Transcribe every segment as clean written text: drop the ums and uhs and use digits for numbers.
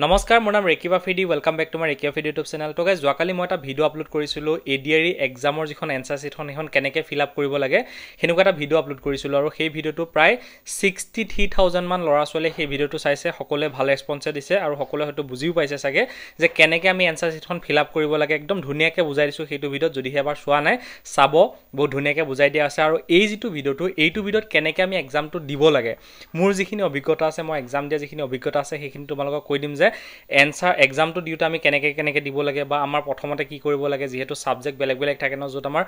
নমস্কাৰ মোৰ নাম Rekiba Fidi welcome back to my Rekiba Fidi YouTube channel তো গাইজ যোৱাকালি মই এটা ভিডিঅ' আপলোড কৰিছিলোঁ এডিআৰই এক্সামৰ যিখন এনসাৰ শিটখন এখন কেনেকৈ ফিল আপ কৰিব লাগে হেনেকুৱা এটা ভিডিঅ' আপলোড কৰিছিলোঁ আৰু সেই ভিডিঅ'টো প্ৰায় 63000 মান ল'ৰা ছোৱালীয়ে সেই ভিডিঅ'টো চাইছে সকলোৱে ভাল ৰেছপন্স দিছে আৰু সকলোৱে হয়তো বুজিও পাইছে চাগে যে কেনেকৈ আমি এনসাৰ শিটখন ফিল আপ কৰিব লাগে একদম ধুনীয়াকৈ বুজাই দিছোঁ সেইটো ভিডিঅ'ত যদিহে এবাৰ চোৱা নাই চাব বহুত ধুনীয়াকৈ বুজাই দিয়া আছে আৰু এই যিটো ভিডিঅ'টো এইটো ভিডিঅ'ত কেনেকৈ আমি এক্সামটো দিব লাগে মোৰ যিখিনি অভিজ্ঞতা আছে মই এক্সাম দিয়া যিখিনি অভিজ্ঞতা আছে সেইখিনি তোমালোকক কৈ দিম যে এনসাৰ এক্সামটো দিওঁতে আমি কেনেকৈ দিব লাগে বা আমাৰ প্ৰথমতে কি কৰিব লাগে যেহেতু সাবজেক্ট বেলেগ বেলেগ থাকে ন য'ত আমাৰ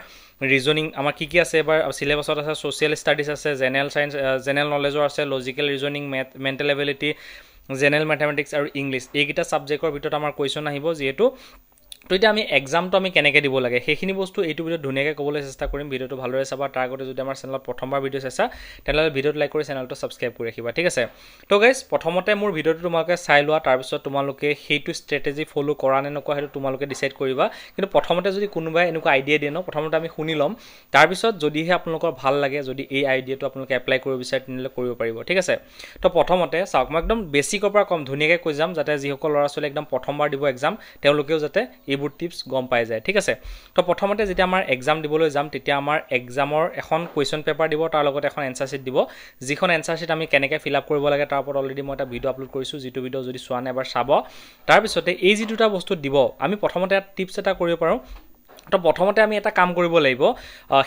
ৰিজনিং আমাৰ কি আছে এবাৰ সিলেবাছত আছে সোশ্যাল ষ্টাডিজ আছে জেনেৰেল সায়েন্স জেনেৰেল নলেজৰ আছে logical reasoning mental ability general mathematics আৰু ইংলিশ এইকেইটা সাবজেক্টৰ ভিতৰত আমাৰ কোৱেশ্চন আহিব যেহেতু তো এতিয়া আমি এক্সামটো আমি কেনেকৈ দিব লাগে সেইখিনি বস্তু এইটো ভিডিঅ'ত ধুনীয়াকৈ ক'বলৈ চেষ্টা কৰিম ভিডিঅ'টো ভালদৰে চাবা তাৰ আগতে যদি আমাৰ চেনেলত প্ৰথমবাৰ ভিডিঅ' চাইছা তেনেহ'লে ভিডিঅ'টো লাইক কৰি চেনেলটো ছাবস্ক্ৰাইব কৰি ৰাখিবা ঠিক আছে তো গাইজ প্ৰথমতে মোৰ ভিডিঅ'টো তোমালোকে চাই লোৱা তাৰপিছত তোমালোকে সেইটো ষ্ট্ৰেটেজি ফ'ল' কৰা নে নকৰা সেইটো তোমালোকে ডিচাইড কৰিবা কিন্তু প্ৰথমতে যদি কোনোবাই এনেকুৱা আইডিয়া দিয়ে ন প্ৰথমতে আমি শুনি ল'ম তাৰপিছত যদিহে আপোনালোকৰ ভাল লাগে যদি এই আইডিয়াটো আপোনালোকে এপ্লাই কৰিব বিচাৰে তেনেহ'লে কৰিব পাৰিব ঠিক আছে তো প্ৰথমতে চাওক মই একদম বেছিকৰ পৰা কম ধুনীয়াকৈ কৈ যাম যাতে যিসকল ল'ৰা ছোৱালী একদম প্ৰথমবাৰ দিব এক্সাম তেওঁলোকেও যাতে এইবোৰ টিপছ গম পাই যায় ঠিক আছে তো প্ৰথমতে যেতিয়া আমাৰ এক্সাম দিবলৈ যাম তেতিয়া আমাৰ এক্সামৰ এখন কুৱেশ্যন পেপাৰ দিব তাৰ লগতে এখন এনসাৰ শিট দিব যিখন এনসাৰ শিট আমি কেনেকৈ ফিল আপ কৰিব লাগে তাৰ ওপৰত অলৰেডি মই এটা ভিডিঅ' আপলোড কৰিছোঁ যিটো ভিডিঅ' যদি চোৱা নাই এবাৰ চাব তাৰপিছতে এই যি দুটা বস্তু দিব আমি প্ৰথমতে টিপছ এটা কৰিব পাৰোঁ তো প্ৰথমতে আমি এটা কাম কৰিব লাগিব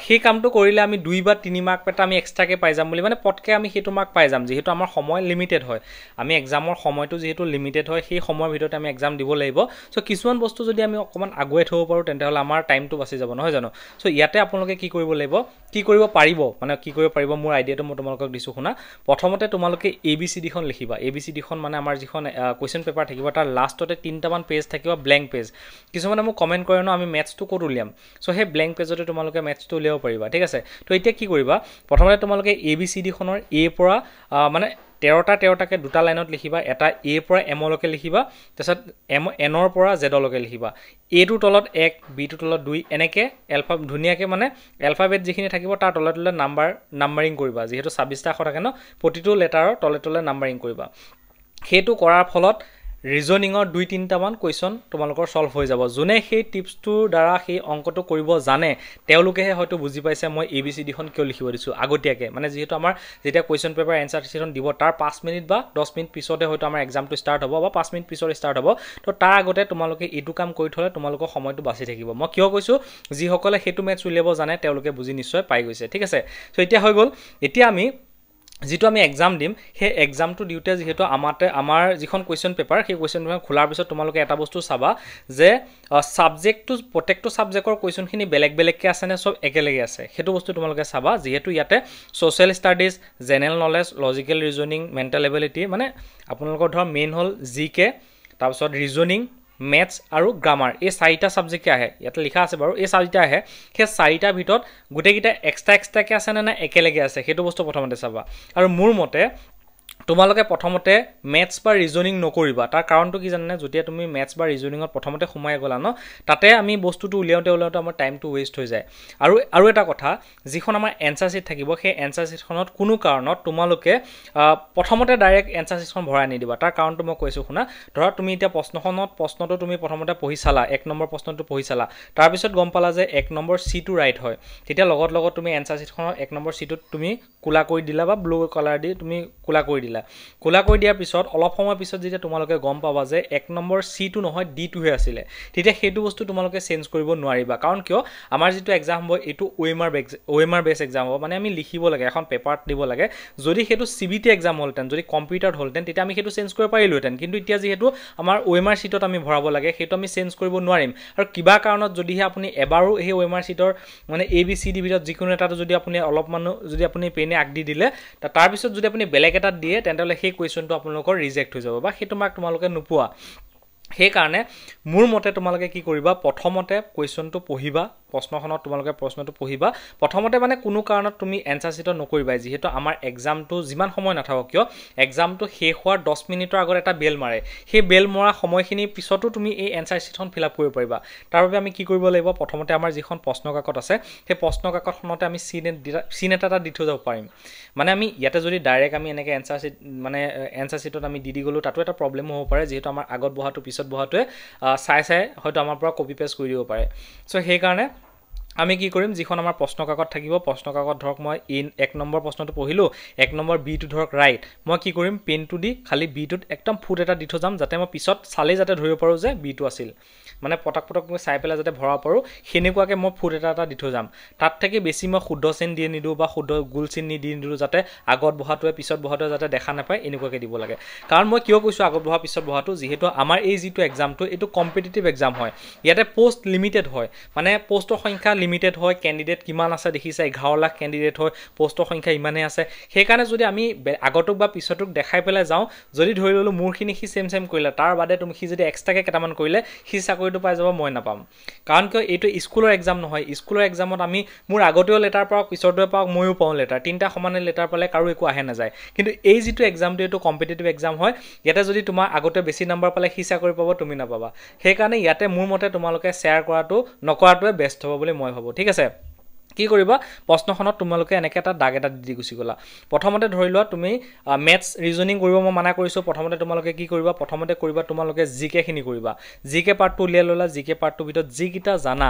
সেই কামটো কৰিলে আমি 2 বা 3 মাৰ্ক এটা আমি এক্সট্ৰাকে পাই যাম বুলি মানে পটকে আমি সেইটো মাৰ্ক পাই যাম যেহেতু আমাৰ সময় লিমিটেড হয় আমি এক্সামৰ সময়টো যেহেতু লিমিটেড হয় সেই সময়ৰ ভিতৰত আমি এক্সাম দিব লাগিব সো কিছুমান বস্তু যদি আমি অকমান আগুৱাই থব পাৰো তেন্তে হলে আমাৰ টাইমটো বাচি যাব নহয় জানো সো ইয়াতে আপোনালোকে কি কৰিব লাগিব কি কৰিব পাৰিব মানে কি কৰিব পাৰিব মোৰ আইডিয়াটো মই তোমালোকক দিছো শুনা প্ৰথমতে তোমালোকে এবিসিডি খন লিখিবা এবিসিডি খন মানে আমাৰ যিখন কোৱেশ্চন পেপাৰ থাকিব তাৰ লাষ্টতে 3টামান পেজ থাকিব ব্ল্যাঙ্ক পেজ কিছুমানে মোক কমেন্ট কৰে ন আমি ম্যাথছটো ক'ত উলিয়াম সো হে ব্ল্যাঙ্ক পেজতে তোমালোকে ম্যাথছটো উলিয়াব পাৰিবা ঠিক আছে তো এতিয়া কি কৰিবা প্ৰথমতে তোমালোকে এবিসিডি খনৰ এ পৰা মানে 13টাকে দুটা লাইনত লিখিবা এটা এ পৰা এম লৈকে লিখিবা তাৰছত এনৰ পৰা জেড লৈকে লিখিবা এ টোৰ তলত 1 বি টোৰ তলত 2 এনেকে ধুনীয়াকে মানে এলফাবেট যিখিনি থাকিব তাৰ তলে তলে নাম্বাৰিং কৰিবা যেহেতু 26টা আখৰ থাকে ন প্ৰতিটো লেটাৰৰ তলে তলে নাম্বাৰিং কৰিবা হেতু কৰাৰ ফলত ৰিজনিংৰ 2-3টা মান কোৱেশ্চন তোমালোকৰ সলভ হৈ যাব যোনে সেই টিপছটোৰ দ্বাৰা সেই অংকটো কৰিব জানে তেওঁলোকেহে হয়তো বুজি পাইছে মই এবিসিডি খন কিয় লিখিব দিছো আগতীয়াকে মানে যেহেতু আমাৰ যেতিয়া কোৱেশ্চন পেপাৰ এনসাৰ শিটখন দিব তাৰ 5 মিনিট বা 10 মিনিট পিছতে হয়তো আমাৰ এক্সামটো ষ্টাৰ্ট হ'ব বা 5 মিনিট পিছৰ ষ্টাৰ্ট হ'ব তো তাৰ আগতে তোমালোকে এইটো কাম কৰি থলে তোমালোকৰ সময়টো বাচি থাকিব মই কিয় কৈছো যি সকলে হেতু ম্যাথছ উলিয়াব জানে তেওঁলোকে বুজি নিশ্চয় পাই গৈছে ঠিক আছে সো এতিয়া হৈ গ'ল এতিয়া আমি যেটো আমি এক্সাম দিম হে এক্সামটো দিউতে যেহেতু আমাৰ যিখন কোৱেশ্চন পেপাৰ সেই কোৱেশ্চন পেপাৰ খোলাৰ পিছত তোমালোকে এটা বস্তু চাবা যে সাবজেক্টটো প্ৰত্যেকটো সাবজেক্টৰ কোৱেশ্চনখিনি বেলেগ বেলেগকে আছে নে সব একেলগে আছে হেতু বস্তু তোমালোকে চাবা যেহেতু ইয়াতে social studies general knowledge logical reasoning mental ability মানে আপোনালোকৰ ধৰ মেইন হল জিকে তাৰপিছত ৰিজনিং ম্যাথছ আৰু গ্ৰামাৰ এই 4টা সাবজেক্ট আহে ইয়াতে লিখা আছে বাৰু এই 4টা আহে সেই 4টাৰ ভিতৰত গুটেকিটা এক্সট্ৰাকে আছে না একেলগে আছে হেতু বস্তু প্ৰথমতে চাবা আৰু মোৰ মতে তোমালোকে প্ৰথমতে ম্যাথছ বা ৰিজনিং নকৰিবা তাৰ কাৰণটো কি জানেনে যেতিয়া তুমি ম্যাথছ বা ৰিজনিংত প্ৰথমতে সোমাই গলা ন তাতে আমি বস্তুটো উলিয়াওতে আমাৰ টাইমটো ওয়েষ্ট হৈ যায় আৰু এটা কথা যিখন আমাৰ এনসাৰ শিট থাকিব সেই এনসাৰ শিটখনত কোনো কাৰণত তোমালোকে প্ৰথমতে ডাইৰেক্ট এনসাৰ শিটখন ভৰাই নিদিবা তাৰ কাৰণটো মই কৈছো শুনা ধৰা তুমি এতিয়া প্ৰশ্নটো তুমি প্ৰথমতে পঢ়ি চালা 1 নম্বৰ প্ৰশ্নটো পঢ়ি চালা তাৰ পিছত গম পালা যে 1 নম্বৰ সি টো ৰাইট হয় তেতিয়া লগত তুমি এনসাৰ শিটখনৰ 1 নম্বৰ সিটোত তুমি কুলা কৰি দিলা বা ব্লু কালাৰ দি তুমি কুলা কৰি দিলা কুলা কৰি দিয়াৰ পিছত অলপ সময় পিছত যেতিয়া তোমালোকে গম পাবা যে 1 নম্বৰ সি টো নহয় ডি টো হে আছিল তেতিয়া হেতু বস্তু তোমালোকে চেঞ্জ কৰিব নোৱাৰিবা কাৰণ কিয় আমাৰ যেটো এক্সাম হ'ব এটো ওএমআৰ বেস এক্সাম হ'ব মানে আমি লিখিব লাগে এখন পেপাৰত দিব লাগে যদি হেতু সিবিটি এক্সাম হলতেন যদি কম্পিউটাৰত হলতেন তেতিয়া আমি হেতু চেঞ্জ কৰিব পাৰিলোহেতেন কিন্তু এতিয়া যেহেতু আমাৰ ওএমআৰ সিটত আমি ভৰাব লাগে হেতু আমি চেঞ্জ কৰিব নোৱাৰিম আৰু কিবা কাৰণত যদিহে আপুনি এবাৰো এই ওএমআৰ সিটৰ মানে এবিসিডি ভিতৰত যিকোনো এটা যদি আপুনি অলপ মানুহ যদি আপুনি পেনে আগ দি দিলে তাৰ পিছত যদি আপুনি বেলেগ এটা দিয়ে তেন্তে সেই কোৱেশ্চনটো আপোনালোকৰ ৰিজেক্ট হৈ যাব বা হেতু মাৰ্ক তোমালোকে নোপোৱা সেই কাৰণে মোৰ মতে তোমালোকে কি কৰিবা প্ৰথমতে কোৱেশ্চনটো পঢ়িবা প্ৰশ্নখনত তোমালোকে প্ৰশ্নটো পঢ়িবা প্ৰথমতে মানে কোনো কাৰণত তুমি এনসাৰ শিটত নকৰিবা যিহেতু আমাৰ এক্সামটো যিমান সময় নাথাকক কিয় এক্সামটো শেষ হোৱাৰ 10 মিনিটৰ আগত এটা বেল মাৰে সেই বেল মৰা সময়খিনিৰ পিছতো তুমি এই এনসাৰ শিটখন ফিল আপ কৰিব পাৰিবা তাৰ বাবে আমি কি কৰিব লাগিব প্ৰথমতে আমাৰ যিখন প্ৰশ্ন কাকত আছে সেই প্ৰশ্ন কাকতখনতে আমি চিন এটা দি থৈ যাব পাৰিম মানে আমি ইয়াতে যদি ডাইৰেক্ট আমি এনেকৈ এনসাৰ শিট মানে এনসাৰ শিটত আমি দি গ'লো তাতো এটা প্ৰব্লেম হ'ব পাৰে যেহেতু আমাৰ আগত বহাটো পিছত বহাটোৱে চাই হয়তো আমাৰ পৰা কপি পেষ্ট কৰি দিব পাৰে সো সেইকাৰণে আমি কি কৰিম যিখন আমাৰ প্ৰশ্ন কাকত থাকিব প্ৰশ্ন কাকত ধৰক মই 1 নম্বৰ প্ৰশ্নটো পঢ়িলো 1 নম্বৰ বি টো ধৰক ৰাইট মই কি কৰিম পেনটো দি খালি বি টোত একদম ফুট এটা দি থৈ যাম যাতে মই পিছত চালে যাতে ধৰিব পাৰো যে বি টো আছিল মানে পটক মই চাই পেলাই যাতে ভৰাব পাৰো হেনেকুৱাকে মই ফুট এটা দি থৈ যাম তাত থাকি বেছি মই শুদ্ধ চিন দি নিদু বা শুদ্ধ গুল চিন দি নিদু যাতে আগত বহাটোৱে পিছত বহাটোৱে যাতে দেখা নাপায় এনেকুৱাকে দিব লাগে কাৰণ মই কিয় কৈছো আগত বহা পিছত বহাটো যেহেতু আমাৰ এই যিটো এক্সামটো এটো কম্পিটিটিভ এক্সাম হয় ইয়াতে পোষ্ট লিমিটেড হয় মানে পোষ্টৰ সংখ্যা লিমিটেড হয় ক্যান্ডিডেট কিমান আছে দেখিছে 11 লাখ ক্যান্ডিডেট হয় পোষ্টৰ সংখ্যা ইমানে আছে সেই কাৰণে যদি আমি আগতক বা পিছতক দেখাই পেলাই যাও যদি ধৰি ললো মোৰখিনি সি সেম কৰিলা তাৰ বাদে তুমি সি যদি এক্সট্ৰাকে কেটামান কৰিলে সি চাকৰিটো পাই যাব মই নাপাম কাৰণ কিয় এইটো স্কুলৰ এক্সাম নহয় স্কুলৰ এক্সামত আমি মোৰ আগতেও লেটাৰ পাওক পিছৰটোৱে পাওক মইও পাও লেটাৰ তিনটা সমানে লেটাৰ পালে কাৰো একো আহে নাযায় কিন্তু এই যিটো এক্সামটো এটো কম্পিটিটিভ এক্সাম হয় ইয়াতে যদি তোমাৰ আগতে বেছি নম্বৰ পালে সি চাকৰি পাব তুমি নাপাবা সেই কাৰণে ইয়াতে মোৰ মতে তোমালোকে শেয়াৰ কৰাটো নকৰাটোৱে বেষ্ট হ'ব বুলি মই ভাবো ঠিক আছে কি কৰিবা প্ৰশ্নখনত তোমালোকে এনেকৈ এটা দাগ এটা দি গুছি গলা প্ৰথমতে ধৰি লোৱা তুমি ম্যাথছ ৰিজনিং কৰিব মই মানা কৰিছো প্ৰথমতে তোমালোকে কি কৰিবা প্ৰথমতে কৰিবা তোমালোকে জিকে খিনি কৰিবা জিকে পাৰ্টটো উলিয়াই ললা জিকে পাৰ্টটো ভিতৰত যিকিটা জানা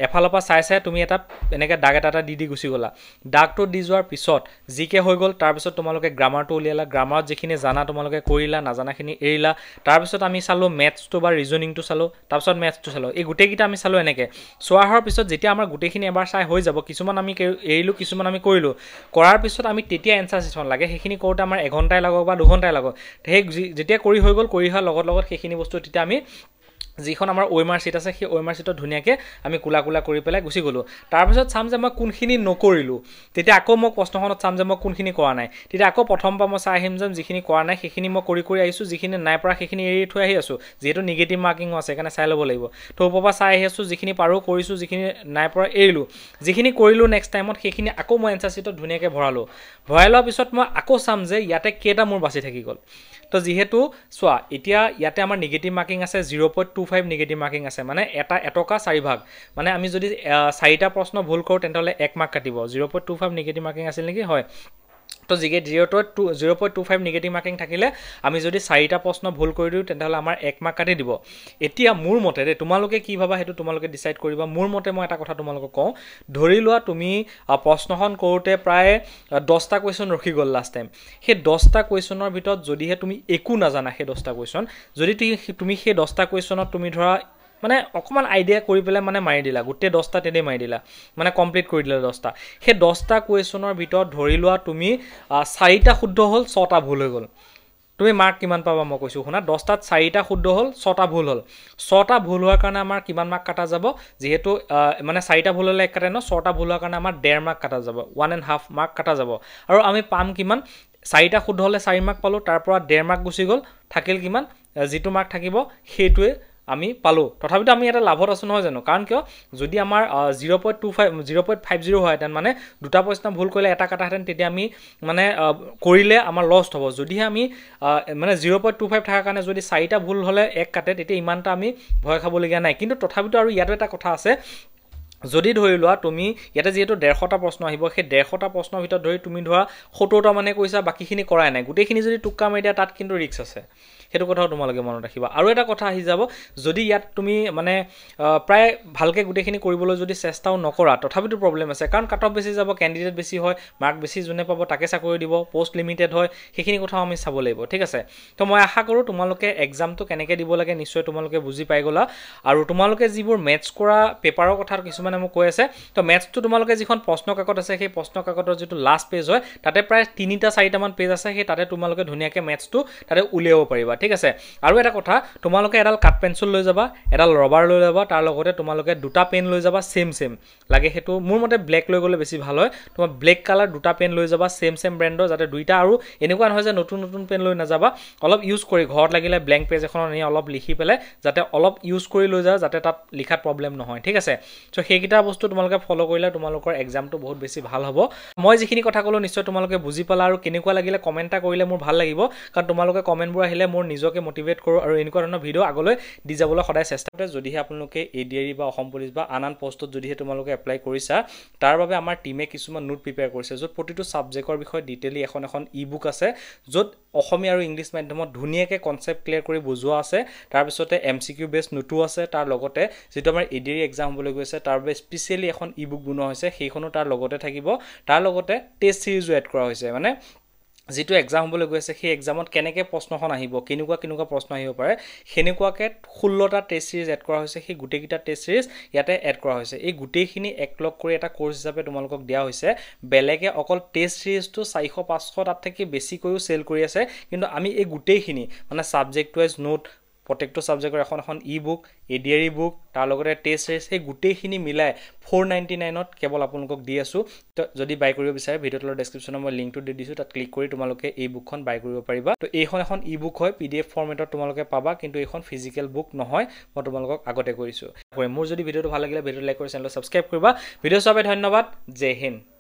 এফালৰ পৰা চাই তুমি এটা এনেকৈ দাগ এটা দি গুছি গলা দাগটো দি যোৱাৰ পিছত জিকে হৈ গল তাৰ পিছত তোমালোকে গ্ৰামাৰটো উলিয়ালা গ্ৰামাৰত যিখিনি জানা তোমালোকে কৰিলা নাজানাখিনি এৰিলা তাৰ পিছত আমি চালো ম্যাথছটো বা ৰিজনিংটো চালো তাৰ পিছত ম্যাথছটো চালো এই গুটেকিটা আমি চালো এনেকৈ সোৱাহৰ পিছত যেতিয়া আমাৰ গুটেখিনি এবাৰ চাই হৈ যাব কিছুমান আমি এৰিলো কিছুমান আমি কৰিলো কৰাৰ পিছত আমি তেতিয়া এনসাৰ শিটখন লাগে সেইখিনি কৰোতে আমাৰ 1 ঘণ্টাই লাগক বা 2 ঘণ্টাই লাগক সেই যেতিয়া কৰি হৈ গল কৰি হোৱাৰ লগত সেইখিনি বস্তু তেতিয়া আমি যিখন আমাৰ ওএমআৰ শিট আছে সেই ওএমআৰ শিটত ধুনিয়াকে আমি কুলা কৰি পেলাই গুছি গলো তাৰ পিছত চাম যে মই কোনখিনি নকৰিলো তেতিয়া আকৌ মই প্ৰশ্নখনত চাম যে মই কোনখিনি কৰা নাই তেতিয়া আকৌ প্ৰথম পৰা মই চাই আহিম যে যিখিনি কৰা নাই সেইখিনি মই কৰি আহিছো যিখিনি নাই পৰা সেইখিনি এৰি থৈ আহি আছো যেহেতু নেগেটিভ মাৰ্কিং আছে কাৰণে চাই ল'ব লাগিব তো ওপৰপা চাই আহি আছো যিখিনি পাৰো কৰিছো যিখিনি নাই পৰা এৰিলো যিখিনি কৰিলো নেক্সট টাইমত সেইখিনি আকৌ মই এনসাৰ শিটত ধুনিয়াকে ভৰাই লোৱাৰ পিছত মই আকৌ চাম যে ইয়াতে কেটা মোৰ বাছি থাকি গল তো যেহেতু সোৱা এতিয়া ইয়াতে আমাৰ নেগেটিভ মাৰ্কিং আছে 0.25 নেগেটিভ মাৰ্কিং আছে মানে এটা এটকা 4 ভাগ মানে আমি যদি 4টা প্ৰশ্ন ভুল কৰো তেন্তে 1 মাৰ্ক কাটিব 0.25 নেগেটিভ মাৰ্কিং আছিল নেকি হয় তো জিকে 0.25 নেগেটিভ মাৰ্কিং থাকিলে আমি যদি 4টা প্ৰশ্ন ভুল কৰি দিও তেন্তে আমাৰ 1 মাৰ্ক কাটি দিব এতিয়া মোৰ মতে তোমালোকে কি ভাবা হেতু তোমালোকে ডিসাইড কৰিবা মোৰ মতে মই এটা কথা তোমালোকক কওঁ ধৰি লোৱা তুমি প্ৰশ্নখন কৰোতে প্ৰায় 10টা কোৱেশ্চন ৰখি গল লাষ্ট টাইম সেই 10টা কোৱেশ্চনৰ ভিতৰত যদিহে তুমি একো নাজানা সেই 10টা কোৱেশ্চন যদি তুমি সেই 10টা কোৱেশ্চনত তুমি ধৰা মানে অকমান আইডিয়া কৰি পেলাই মানে মাৰি দিলা গুটে 10টা তেনে মাৰি দিলা মানে কমপ্লিট কৰি দিলা 10টা সেই 10টা কোৱেশ্চনৰ ভিতৰত ধৰি লোৱা তুমি 4টা শুদ্ধ হল 6টা ভুল হৈ গল তুমি মাৰ্ক কিমান পাবা মই কৈছো শুনা 10টাত 4টা শুদ্ধ হল 6টা ভুল হল 6টা ভুল হোৱাৰ কাৰণে আমাৰ কিমান মাৰ্ক কাটা যাব যেহেতু মানে 4টা ভুল হলে এক কাটে ন 6টা ভুল হোৱাৰ কাৰণে আমাৰ 1.5 মাৰ্ক কাটা যাব 1.5 মাৰ্ক কাটা যাব আৰু আমি পাম কিমান 4টা শুদ্ধ হলে 4 মাৰ্ক পালো তাৰ পৰা 1.5 মাৰ্ক গুছি গল থাকিল কিমান যেটো মাৰ্ক থাকিব সেইটোৱে আমি পালো তথাপিতো আমি এটা লাভত আছো নহয় জানো কাৰণ কিয় যদি আমাৰ 0.50 হয় তেন মানে দুটা প্ৰশ্ন ভুল কৰিলে এটা কাটা হেতেন তেতিয়া আমি মানে কৰিলে আমাৰ লছ হ'ব যদি আমি মানে 0.25 থাকা কাৰণে যদি 4টা ভুল হলে এক কাটে তেতিয়া ইমানটা আমি ভয় খাবলগীয়া নাই কিন্তু তথাপিতো আৰু ইয়াত এটা কথা আছে যদি ধৰি লোৱা তুমি ইয়াতে যেহেতু 150টা প্ৰশ্ন আহিব সেই 150টা প্ৰশ্নৰ ভিতৰত ধৰি তুমি ধৰা 70টা মানে কৈছা বাকিখিনি কৰাই নাই গুটেখিনি যদি টুক্কা মাৰি দিয়া তাত কিন্তু ৰিস্ক আছে হেতু কথাও তোমালোকে মনত ৰাখিবা আৰু এটা কথা আহি যাব যদি ইয়াত তুমি মানে প্ৰায় ভালকে গুটেখিনি কৰিবলৈ যদি চেষ্টাও নকৰা তথাপিতো প্ৰবলেম আছে কাৰণ কাট অফ বেছি যাব ক্যান্ডিডেট বেছি হয় মাৰ্ক বেছি জুনে পাব তাকে চাকৰি দিব পোষ্ট লিমিটেড হয় সেইখিনি কথাও আমি চাব লাগিব ঠিক আছে তো মই আশা কৰো তোমালোকে এক্সামটো কেনেকৈ দিব লাগে নিশ্চয় তোমালোকে বুজি পাই গলা আৰু তোমালোকে যিবোৰ ম্যাথছ কৰা পেপাৰৰ কথা কিছুমানে মোক কৈ আছে তো ম্যাথছটো তোমালোকে যিখন প্ৰশ্ন কাকত আছে সেই প্ৰশ্ন কাকতৰ যেটো লাষ্ট পেজ হয় তাতে প্ৰায় 3টা 4টা মান পেজ আছে সেই তাতে তোমালোকে ধুনিয়াকে ম্যাথছটো তাতে উলিয়াব পাৰিবা ঠিক আছে আৰু এটা কথা তোমালোকে এডাল কাট পেন্সিল লৈ যাবা এডাল ৰবাৰ লৈ যাবা তাৰ লগতে তোমালোকে দুটা পেন লৈ যাবা সেম লাগে হেতু মোৰ মতে ব্ল্যাক লৈ গলে বেছি ভাল হয় তোমাৰ ব্ল্যাক কালাৰ দুটা পেন লৈ যাবা সেম ব্ৰ্যান্ডৰ যাতে দুইটা আৰু এনেকুৱা নহয় যে নতুন পেন লৈ নাযাবা অলপ ইউজ কৰি ঘৰত লাগিলে ব্ল্যাঙ্ক পেজ এখন আনি অলপ লিখি পেলে যাতে অলপ ইউজ কৰি লৈ যা যাতে তাত লিখাত প্ৰবলেম নহয় ঠিক আছে সো সেইকিটা বস্তু তোমালোকে ফলো কৰিলে তোমালোকৰ এক্সামটো বহুত বেছি ভাল হ'ব মই যিখিনি কথা কলো নিশ্চয় তোমালোকে বুজি পালা আৰু কেনেকুৱা লাগিলে কমেন্টটা কৰিলে মোৰ ভাল লাগিব কাৰণ তোমালোকে কমেন্টবোৰ আহিলে মোৰ নিজকে মোটিভেট কৰো আৰু এনেকুৱা ধৰণৰ ভিডিও আগলৈ দি যাবলৈ সদায় চেষ্টা কৰে যদিহে আপোনালোকে এডিআৰই বা অসম পুলিচ বা আন পোষ্টত যদিহে তোমালোকে এপ্লাই কৰিছা তাৰ বাবে আমাৰ টিমে কিছুমান নোট প্ৰিপেয়াৰ কৰিছে যত প্ৰতিটো সাবজেক্টৰ বিষয়ে ডিটেইলি এখন ই-বুক আছে যত অসমীয়া আৰু ইংলিশ মাধ্যমত ধুনিয়াকে কনসেপ্ট ক্লিয়াৰ কৰি বুজোৱা আছে তাৰ পিছতে এমসিকিউ বেস নোটো আছে তাৰ লগতে যেটো আমাৰ এডিআৰই এক্সাম হবলৈ গৈছে তাৰ বাবে স্পেশালি এখন ই-বুক বনোৱা হৈছে সেইখনো তাৰ লগতে থাকিব তাৰ লগতে টেষ্ট সিৰিজও এড কৰা হৈছে মানে যেটো এক্সাম হবলৈ গৈছে সেই এক্সামত কেনেকে প্ৰশ্নখন আহিব কেনেকুৱা প্ৰশ্ন আহিব পাৰে হেনেকুৱাকে 16টা টেষ্ট সিৰিজ এড কৰা হৈছে সেই গুটেকিটা টেষ্ট সিৰিজ ইয়াতে এড কৰা হৈছে এই গুটেখিনি একলগ কৰি এটা কোৰ্স হিচাপে তোমালোকক দিয়া হৈছে বেলেগে অকল টেষ্ট সিৰিজটো 400 500 তাত থেকে বেছি কৈও সেল কৰি আছে কিন্তু আমি এই গুটেখিনি মানে সাবজেক্ট ওয়াইজ নোট প্ৰত্যেকটো সাবজেক্টৰ এখন ই-বুক এডিআৰই বুক তাৰ লগতে টেষ্ট সিৰিজ এই গুটেখিনি মিলাই 499 ত কেৱল আপোনালোকক দি আছো তো যদি বাই কৰিব বিচাৰে ভিডিওৰ ডেসক্ৰিপচনত মই লিংকটো দি দিছো তাত ক্লিক কৰি তোমালোকে এই বুকখন বাই কৰিব পাৰিবা তো এইখন এখন ই-বুক হয় পিডিএফ ফৰমেটত তোমালোকে পাবা কিন্তু এইখন ফিজিক্যাল বুক নহয় মই তোমালোকক আগতে কৰিছো মোৰ যদি ভিডিওটো ভাল লাগিলে ভিডিওটো লাইক কৰি চেনেলটো সাবস্ক্ৰাইব কৰিবা ভিডিও চাবলৈ ধন্যবাদ জয় হিন্দ